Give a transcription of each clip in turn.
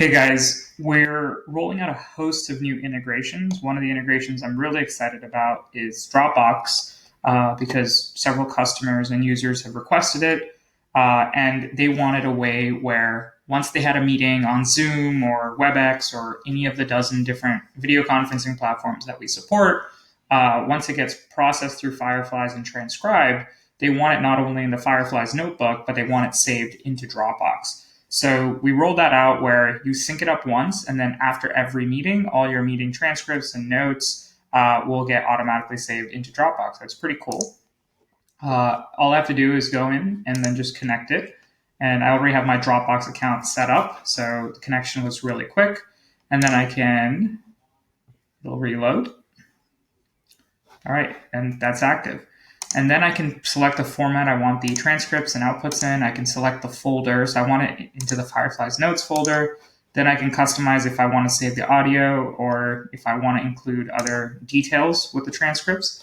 Hey guys, we're rolling out a host of new integrations. One of the integrations I'm really excited about is Dropbox because several customers and users have requested it, and they wanted a way where once they had a meeting on Zoom or WebEx or any of the dozen different video conferencing platforms that we support, once it gets processed through Fireflies and transcribed, they want it not only in the Fireflies notebook, but they want it saved into Dropbox. So we rolled that out where you sync it up once, and then after every meeting, all your meeting transcripts and notes will get automatically saved into Dropbox. That's pretty cool. All I have to do is go in and then just connect it. And I already have my Dropbox account set up, so the connection was really quick. And then it'll reload. All right, and that's active. And then I can select the format I want the transcripts and outputs in. I can select the folder. So I want it into the Fireflies notes folder. Then I can customize if I want to save the audio or if I want to include other details with the transcripts.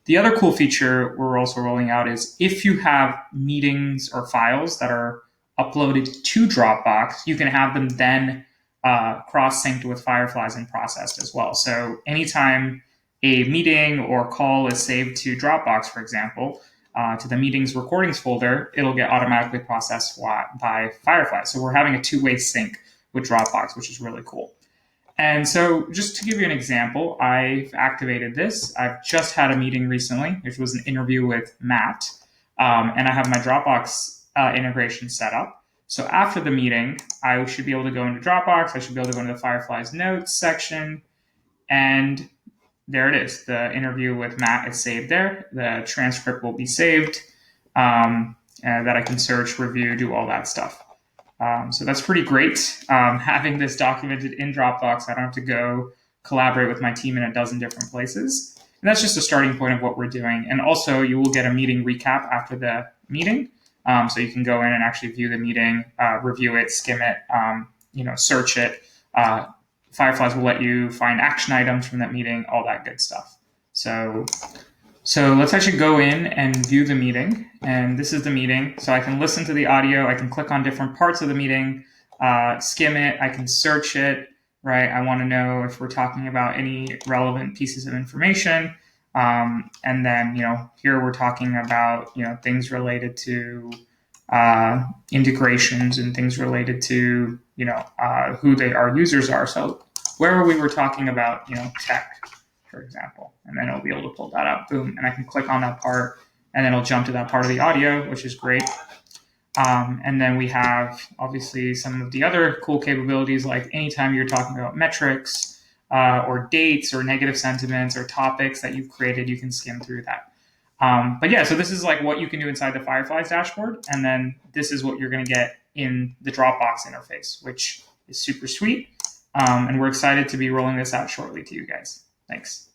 The other cool feature we're also rolling out is if you have meetings or files that are uploaded to Dropbox, you can have them then cross-synced with Fireflies and processed as well. So anytime a meeting or call is saved to Dropbox, for example, to the meetings recordings folder, it'll get automatically processed by Firefly. So we're having a two-way sync with Dropbox, which is really cool. And so just to give you an example, I've activated this. I've just had a meeting recently, which was an interview with Matt, and I have my Dropbox integration set up. So after the meeting, I should be able to go into Dropbox. I should be able to go into the Fireflies notes section, and there it is. The interview with Matt is saved there. The transcript will be saved that I can search, review, do all that stuff. So that's pretty great. Having this documented in Dropbox, I don't have to go collaborate with my team in a dozen different places. And that's just a starting point of what we're doing. And also, you will get a meeting recap after the meeting. So you can go in and actually view the meeting, review it, skim it, search it. Fireflies will let you find action items from that meeting, all that good stuff. So let's actually go in and view the meeting. And this is the meeting. So I can listen to the audio. I can click on different parts of the meeting, skim it. I can search it, right? I want to know if we're talking about any relevant pieces of information. And then, here we're talking about, things related to integrations and things related to, who our users are. So where we were talking about, tech, for example, and then it'll be able to pull that up, boom, and I can click on that part, and then it'll jump to that part of the audio, which is great. And then we have, obviously, some of the other cool capabilities, like anytime you're talking about metrics or dates or negative sentiments or topics that you've created, you can skim through that. But yeah, so this is like what you can do inside the Fireflies dashboard, and then this is what you're going to get in the Dropbox interface, which is super sweet. And we're excited to be rolling this out shortly to you guys. Thanks.